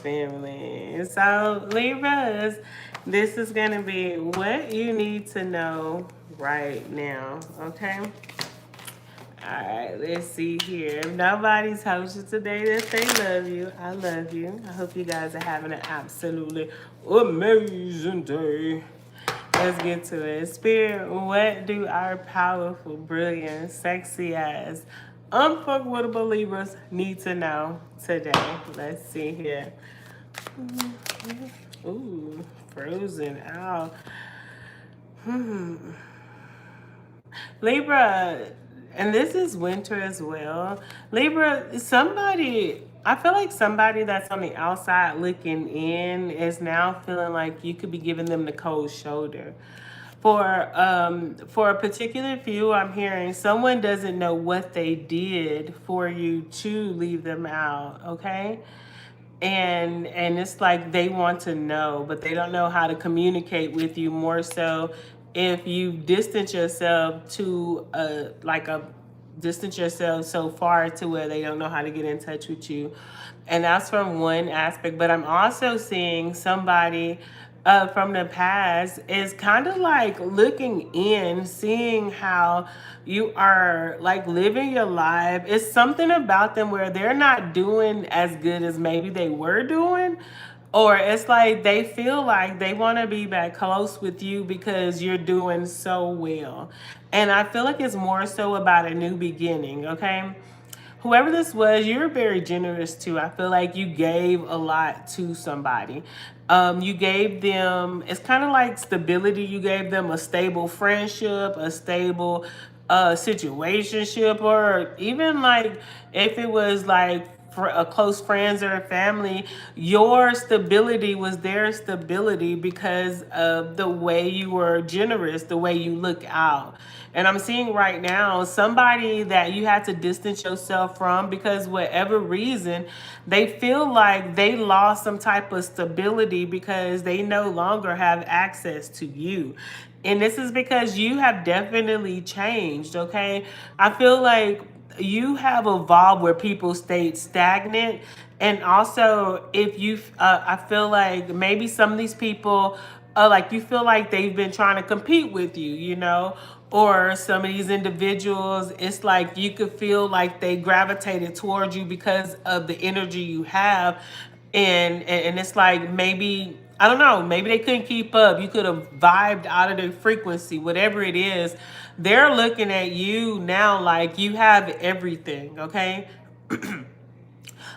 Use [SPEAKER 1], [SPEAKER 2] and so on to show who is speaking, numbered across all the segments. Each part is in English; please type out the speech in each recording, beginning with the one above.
[SPEAKER 1] family. So, Libras, this is going to be what you need to know right now, okay? All right, let's see here. If nobody told you today that they love you, I love you. I hope you guys are having an absolutely amazing day. Let's get to it. Spirit, what do our powerful, brilliant, sexy ass, unforgettable Libras need to know today? Let's see here. Ooh, frozen out. Libra, and this is winter as well. Libra, somebody, I feel like somebody that's on the outside looking in is now feeling like you could be giving them the cold shoulder. For a particular few, I'm hearing someone doesn't know what they did for you to leave them out, okay? And it's like they want to know, but they don't know how to communicate with you. More so if you distance yourself to a distance yourself so far to where they don't know how to get in touch with you. And that's from one aspect. But I'm also seeing somebody from the past is kind of like looking in, seeing how you are like living your life. It's something about them where they're not doing as good as maybe they were doing. Or it's like they feel like they want to be back close with you because you're doing so well. And I feel like it's more so about a new beginning, okay? Whoever this was, you're very generous too. I feel like you gave a lot to somebody. You gave them, it's kind of like stability. You gave them a stable friendship, a stable situationship, or even like if it was like for a close friends or a family, your stability was their stability because of the way you were generous, the way you look out. And I'm seeing right now somebody that you had to distance yourself from because whatever reason, they feel like they lost some type of stability because they no longer have access to you. And this is because you have definitely changed, okay? I feel like you have evolved where people stayed stagnant. And also, if you, I feel like maybe some of these people, like you feel like they've been trying to compete with you, you know, or some of these individuals, it's like you could feel like they gravitated towards you because of the energy you have. And it's like maybe, I don't know, maybe they couldn't keep up. You could have vibed out of their frequency, whatever it is. They're looking at you now like you have everything, okay?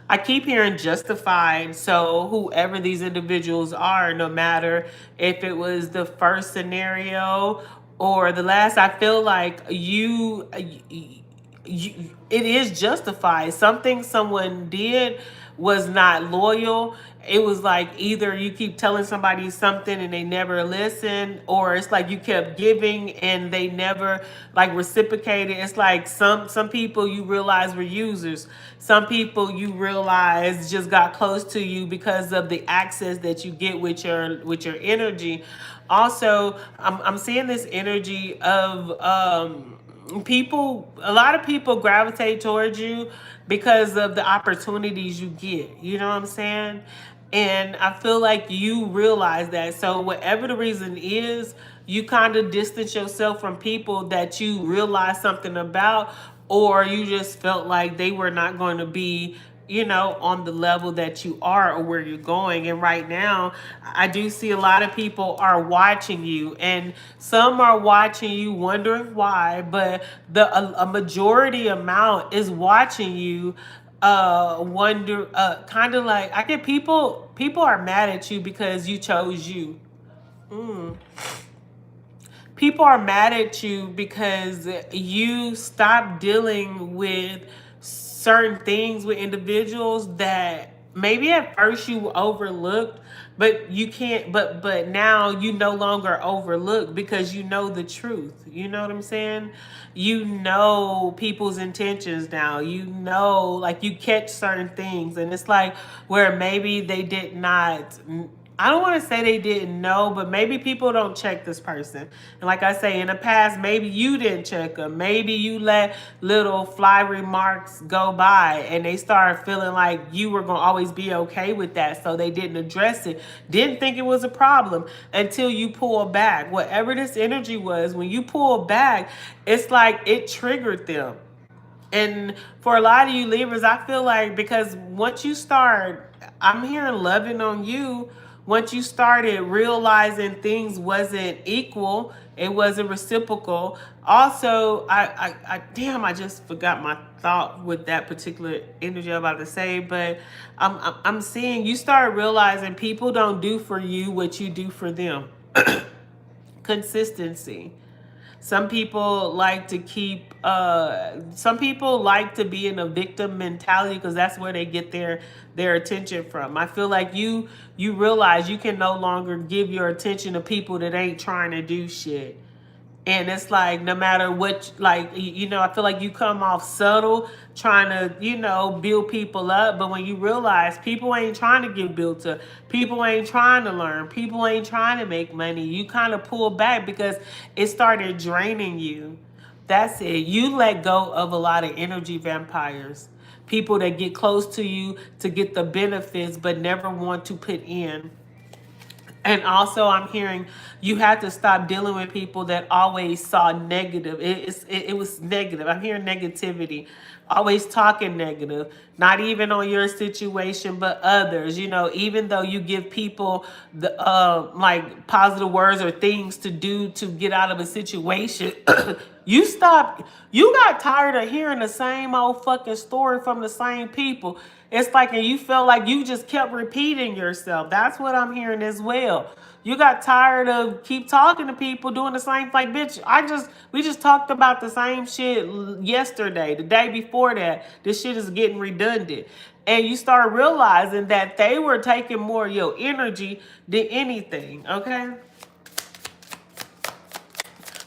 [SPEAKER 1] I keep hearing justified. So whoever these individuals are, no matter if it was the first scenario or the last, I feel like it is justified. Something someone did was not loyal. It was like either you keep telling somebody something and they never listen, or it's like you kept giving and they never like reciprocated. It's like some people you realize were users. Some people you realize just got close to you because of the access that you get with your energy. Also, I'm seeing this energy of people, a lot of people gravitate towards you because of the opportunities you get, you know what I'm saying? And I feel like you realize that. So whatever the reason is, you kind of distance yourself from people that you realize something about, or you just felt like they were not going to be, you know, on the level that you are or where you're going. And right now, I do see a lot of people are watching you, and some are watching you wondering why, but a majority amount is watching you wonder, kind of like, I get people are mad at you because you chose you. People are mad at you because you stopped dealing with certain things with individuals that maybe at first you overlooked, but you can't, but now you no longer overlook because you know the truth. You know what I'm saying? You know people's intentions now. You know, like you catch certain things, and it's like where maybe they did not I don't want to say they didn't know, but maybe people don't check this person. And like I say, in the past, maybe you didn't check them. Maybe you let little fly remarks go by and they started feeling like you were going to always be okay with that. So they didn't address it, didn't think it was a problem until you pull back. Whatever this energy was, when you pull back, it's like it triggered them. And for a lot of you Libras, I feel like because once you start, I'm hearing loving on you, once you started realizing things wasn't equal, it wasn't reciprocal. Also, damn, I just forgot my thought with that particular energy I'm about to say, but I'm seeing you start realizing people don't do for you what you do for them. Consistency. Some people like to keep, some people like to be in a victim mentality because that's where they get their attention from. I feel like you realize you can no longer give your attention to people that ain't trying to do shit. And it's like, no matter what, like, I feel like you come off subtle, trying to, build people up. But when you realize people ain't trying to get built up, people ain't trying to learn, people ain't trying to make money, you kind of pull back because it started draining you. That's it. You let go of a lot of energy vampires. People that get close to you to get the benefits, but never want to put in. And also, I'm hearing you have to stop dealing with people that always saw negative. It was negative. I'm hearing negativity, always talking negative, not even on your situation, but others. Even though you give people the like positive words or things to do to get out of a situation, you stopped. You got tired of hearing the same old fucking story from the same people. It's like, and you felt like you just kept repeating yourself. That's what I'm hearing as well. You got tired of keep talking to people doing the same, like, bitch, we just talked about the same shit yesterday, the day before that. This shit is getting redundant. And you start realizing that they were taking more of your energy than anything, okay?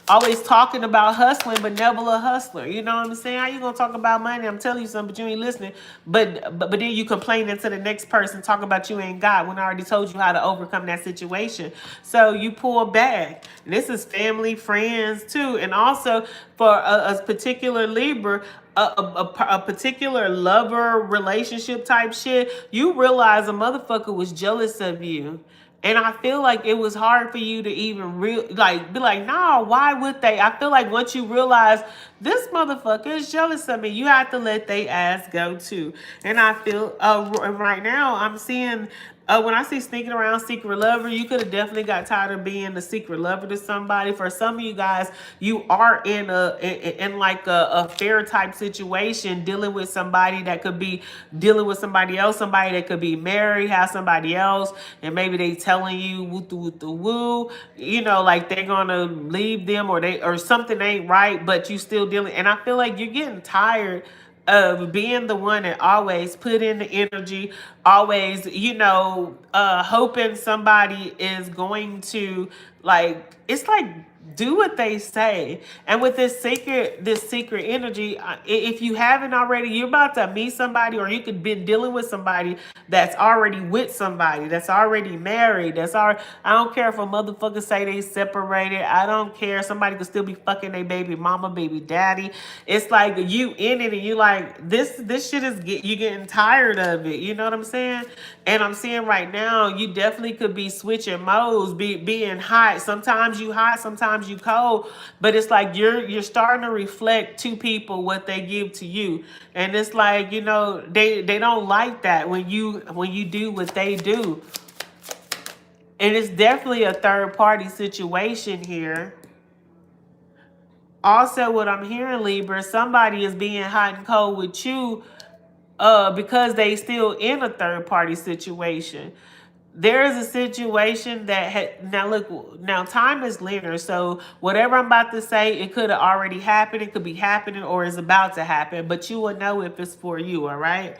[SPEAKER 1] Always talking about hustling, but never a hustler. You know what I'm saying? How you gonna talk about money? I'm telling you something, but you ain't listening. But then you complaining to the next person, talking about you ain't got when I already told you how to overcome that situation. So you pull back. And this is family, friends too, and also for a particular Libra. A particular lover relationship type shit, you realize a motherfucker was jealous of you. And I feel like it was hard for you to even be like, nah, why would they? I feel like once you realize this motherfucker is jealous of me, you have to let they ass go too. And I feel right now I'm seeing when I see sneaking around secret lover, you could have definitely got tired of being the secret lover to somebody. For some of you guys, you are in like a fair type situation, dealing with somebody that could be dealing with somebody else, somebody that could be married, have somebody else, and maybe they telling you woo, like they're gonna leave them or something ain't right, but you still dealing. And I feel like you're getting tired of being the one that always put in the energy, always, hoping somebody is going to, like, it's like, do what they say. And with this secret energy, if you haven't already, you're about to meet somebody, or you could be dealing with somebody that's already with somebody that's already married. I don't care if a motherfucker say they separated. I don't care. Somebody could still be fucking their baby mama, baby daddy. It's like you in it and you like, this shit is you getting tired of it. You know what I'm saying? And I'm seeing right now, you definitely could be switching modes, being hot. Sometimes you hot, sometimes you cold, but it's like you're starting to reflect to people what they give to you. And it's like, they don't like that when you do what they do. And it's definitely a third party situation here. Also, what I'm hearing, Libra, somebody is being hot and cold with you because they still in a third party situation. There is a situation that now time is linear, so whatever I'm about to say, it could have already happened, it could be happening, or is about to happen, but you will know if it's for you, all right?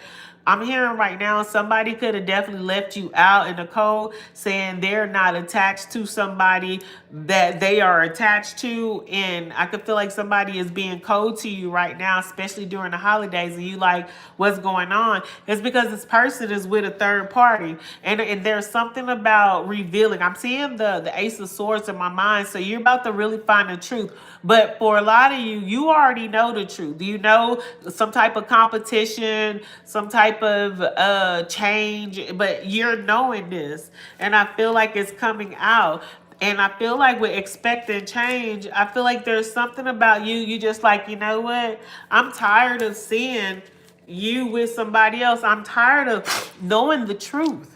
[SPEAKER 1] I'm hearing right now somebody could have definitely left you out in the cold, saying they're not attached to somebody that they are attached to. And I could feel like somebody is being cold to you right now, especially during the holidays, and you like, what's going on? It's because this person is with a third party. And there's something about revealing. I'm seeing the Ace of Swords in my mind. So you're about to really find the truth. But for a lot of you, you already know the truth. You know some type of competition, some type of change, but you're knowing this. And I feel like it's coming out. And I feel like with expecting change, I feel like there's something about you. You just like, you know what? I'm tired of seeing you with somebody else. I'm tired of knowing the truth.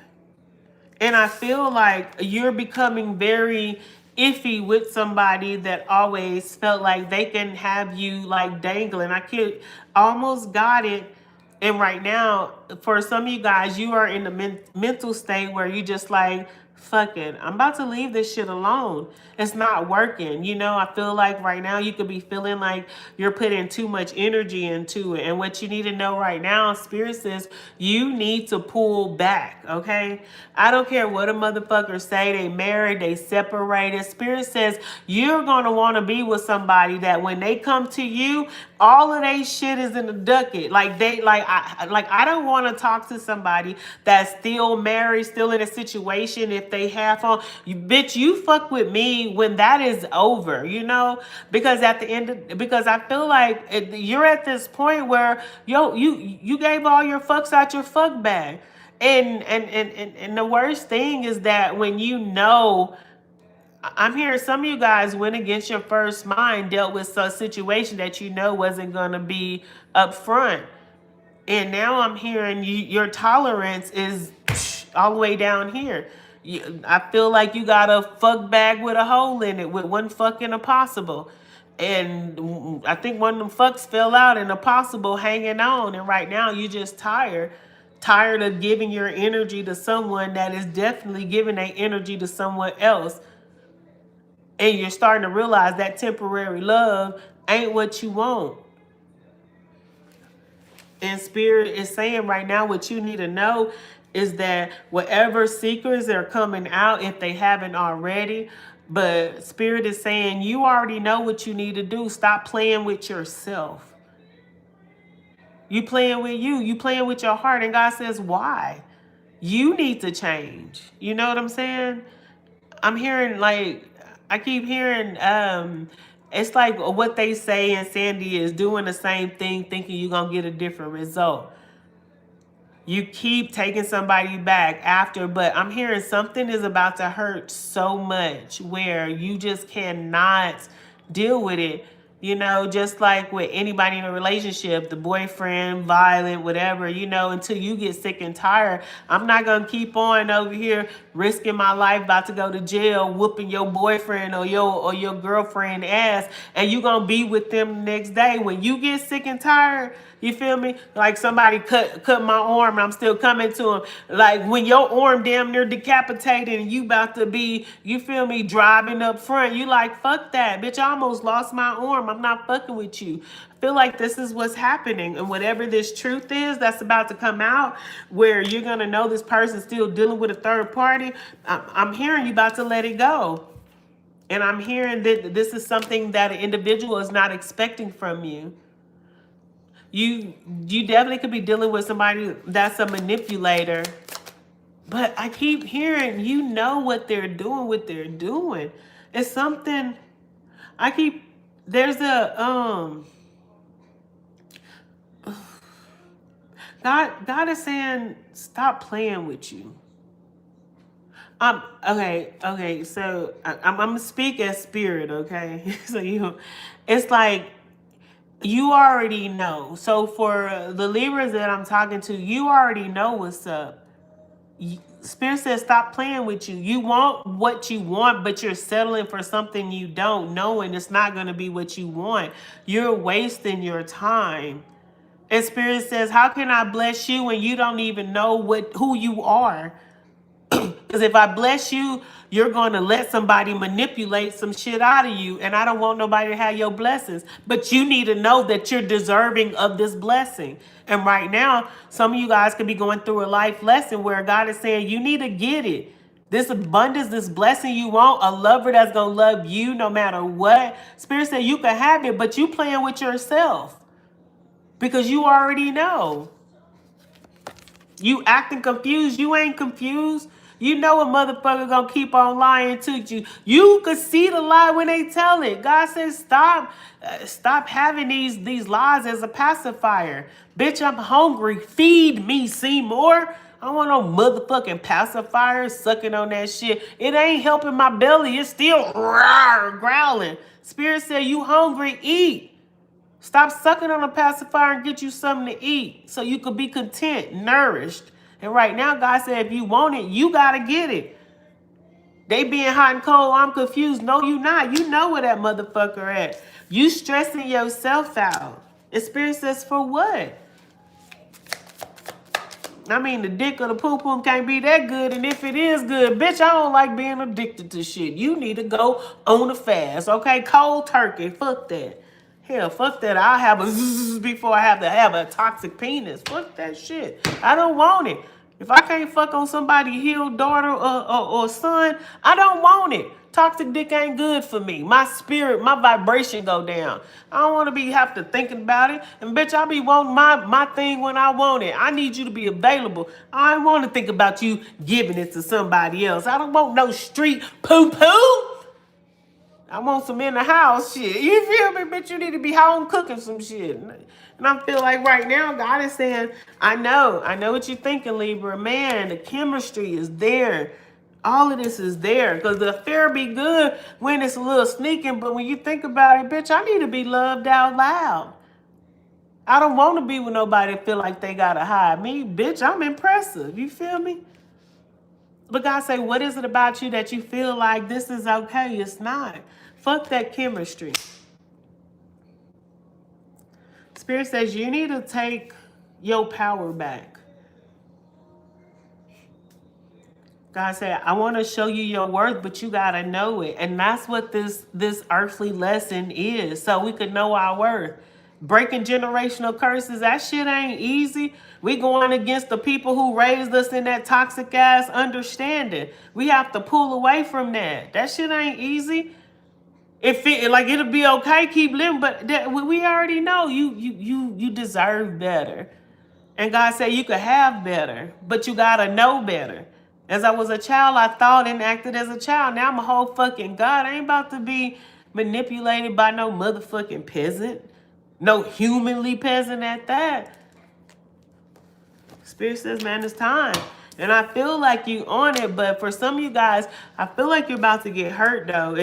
[SPEAKER 1] And I feel like you're becoming very iffy with somebody that always felt like they can have you like dangling. I could almost got it. And right now, for some of you guys, you are in the mental state where you just like, fuck it, I'm about to leave this shit alone. It's not working. You know, I feel like right now you could be feeling like you're putting too much energy into it. And what you need to know right now, Spirit says, you need to pull back, okay? I don't care what a motherfucker say, they married, they separated. Spirit says you're going to want to be with somebody that when they come to you, all of they shit is in the ducket. Like I don't want to talk to somebody that's still married, still in a situation. If they have on, bitch, you fuck with me when that is over, you know? Because at the end, because I feel like you're at this point where, yo, you gave all your fucks out your fuck bag. And the worst thing is that when you know, I'm hearing some of you guys went against your first mind, dealt with a situation that you know wasn't going to be up front. And now I'm hearing your tolerance is all the way down here. I feel like you got a fuck bag with a hole in it with one fuck in a possible. And I think one of them fucks fell out and a possible hanging on. And right now you just tired of giving your energy to someone that is definitely giving their energy to someone else. And you're starting to realize that temporary love ain't what you want. And Spirit is saying right now, what you need to know is that whatever secrets are coming out, if they haven't already, but Spirit is saying you already know what you need to do. Stop playing with yourself. You playing with you. You playing with your heart. And God says, why? You need to change. You know what I'm saying? I'm hearing like, I keep hearing, it's like what they say in Sandy is doing the same thing, thinking you're going to get a different result. You keep taking somebody back after, but I'm hearing something is about to hurt so much where you just cannot deal with it. You know, just like with anybody in a relationship, the boyfriend, violent, whatever, you know, until you get sick and tired. I'm not going to keep on over here risking my life, about to go to jail, whooping your boyfriend or your girlfriend ass, and you going to be with them the next day. When you get sick and tired, you feel me? Like somebody cut my arm and I'm still coming to him. Like when your arm damn near decapitated and you about to be, you feel me, driving up front. You like, fuck that. Bitch, I almost lost my arm. I'm not fucking with you. I feel like this is what's happening. And whatever this truth is that's about to come out, where you're going to know this person's still dealing with a third party, I'm hearing you about to let it go. And I'm hearing that this is something that an individual is not expecting from you. You definitely could be dealing with somebody that's a manipulator. But I keep hearing, you know what they're doing. It's something, there's a, God is saying, stop playing with you. Okay, so I'm gonna speak as Spirit, okay? So it's like, you already know. So for the Libras that I'm talking to, you already know what's up. Spirit says stop playing with you. You want what you want, but you're settling for something you don't, knowing it's not going to be what you want. You're wasting your time. And Spirit says, how can I bless you when you don't even know who you are? Because if I bless you, you're going to let somebody manipulate some shit out of you. And I don't want nobody to have your blessings. But you need to know that you're deserving of this blessing. And right now, some of you guys could be going through a life lesson where God is saying, you need to get it. This abundance, this blessing you want, a lover that's going to love you no matter what. Spirit said you can have it, but you playing with yourself. Because you already know. You acting confused. You ain't confused. You know a motherfucker gonna keep on lying to you. You could see the lie when they tell it. God says stop having these lies as a pacifier. Bitch, I'm hungry. Feed me, Seymour. I don't want no motherfucking pacifier sucking on that shit. It ain't helping my belly. It's still growling. Spirit said you hungry, eat. Stop sucking on a pacifier and get you something to eat so you could be content, nourished. And right now, God said, if you want it, you got to get it. They being hot and cold, I'm confused. No, you not. You know where that motherfucker at. You stressing yourself out. And Spirit says, for what? I mean, the dick or the poo-poo can't be that good. And if it is good, bitch, I don't like being addicted to shit. You need to go on a fast, okay? Cold turkey. Fuck that. Hell, fuck that. I'll have a zzz before I have to have a toxic penis. Fuck that shit. I don't want it. If I can't fuck on somebody's healed daughter or son, I don't want it. Toxic dick ain't good for me. My spirit, my vibration go down. I don't want to have to thinking about it. And bitch, I be wanting my thing when I want it. I need you to be available. I don't want to think about you giving it to somebody else. I don't want no street poo-poo. I want some in the house shit. You feel me, bitch? You need to be home cooking some shit. And I feel like right now, God is saying, I know what you're thinking, Libra. Man, the chemistry is there. All of this is there. Because the affair be good when it's a little sneaking. But when you think about it, bitch, I need to be loved out loud. I don't want to be with nobody that feel like they got to hide me. Bitch, I'm impressive. You feel me? But God say, what is it about you that you feel like this is okay? It's not. Fuck that chemistry. Spirit says you need to take your power back. God said, I want to show you your worth, but you got to know it. And that's what this earthly lesson is, so we could know our worth. Breaking generational curses, that shit ain't easy. We going against the people who raised us in that toxic ass understanding. We have to pull away from that. That shit ain't easy. It'll be okay, keep living, but we already know you deserve better. And God said you could have better, but you gotta know better. As I was a child, I thought and acted as a child. Now I'm a whole fucking God. I ain't about to be manipulated by no motherfucking peasant. No humanly peasant at that. Spirit says, man, it's time. And I feel like you on it, but for some of you guys, I feel like you're about to get hurt though.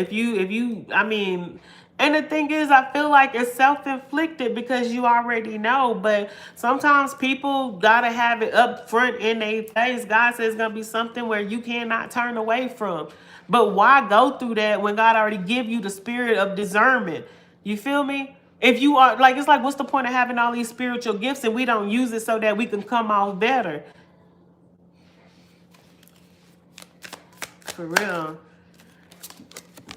[SPEAKER 1] And the thing is, I feel like it's self-inflicted because you already know, but sometimes people gotta have it up front in their face. God says it's gonna be something where you cannot turn away from. But why go through that when God already give you the spirit of discernment? You feel me? If you are like, it's like, what's the point of having all these spiritual gifts and we don't use it so that we can come out better? For real.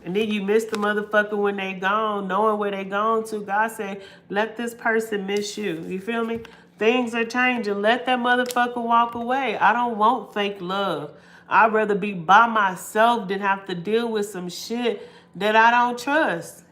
[SPEAKER 1] And then you miss the motherfucker when they gone, knowing where they gone to. God said, let this person miss you. You feel me? Things are changing. Let that motherfucker walk away. I don't want fake love. I'd rather be by myself than have to deal with some shit that I don't trust.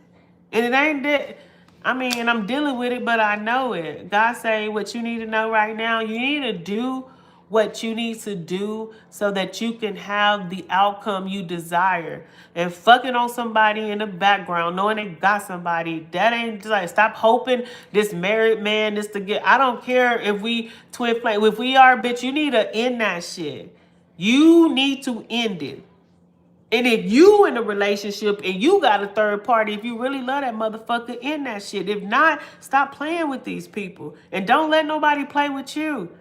[SPEAKER 1] And it ain't that, I'm dealing with it, but I know it. God say what you need to know right now, you need to do what you need to do so that you can have the outcome you desire. And fucking on somebody in the background, knowing they got somebody, that ain't like, stop hoping this married man is to get, I don't care if we twin flame, if we are, bitch, you need to end that shit. You need to end it. And if you in a relationship and you got a third party, if you really love that motherfucker, end that shit. If not, stop playing with these people. And don't let nobody play with you.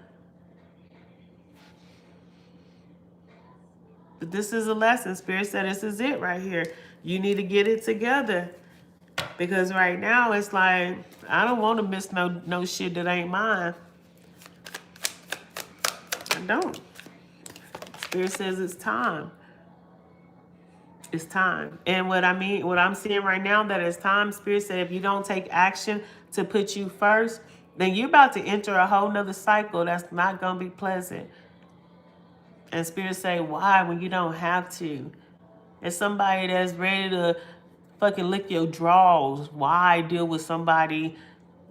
[SPEAKER 1] But this is a lesson. Spirit said this is it right here. You need to get it together. Because right now it's like, I don't want to miss no shit that ain't mine. I don't. Spirit says it's time. It's time. And what I'm seeing right now, that it's time. Spirit said if you don't take action to put you first, then you're about to enter a whole nother cycle that's not going to be pleasant. And Spirit say, why when you don't have to? It's somebody that's ready to fucking lick your drawers. Why deal with somebody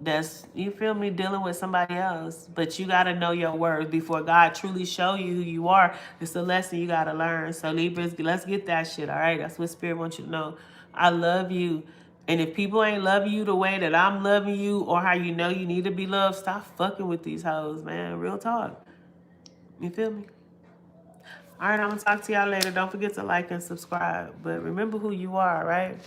[SPEAKER 1] that's, you feel me, dealing with somebody else? But you got to know your worth before God truly show you who you are. It's a lesson you got to learn. So Libras, let's get that shit, all right? That's what Spirit wants you to know. I love you. And if people ain't loving you the way that I'm loving you, or how you know you need to be loved, stop fucking with these hoes, man. Real talk. You feel me? All right, I'm going to talk to y'all later. Don't forget to like and subscribe. But remember who you are, right?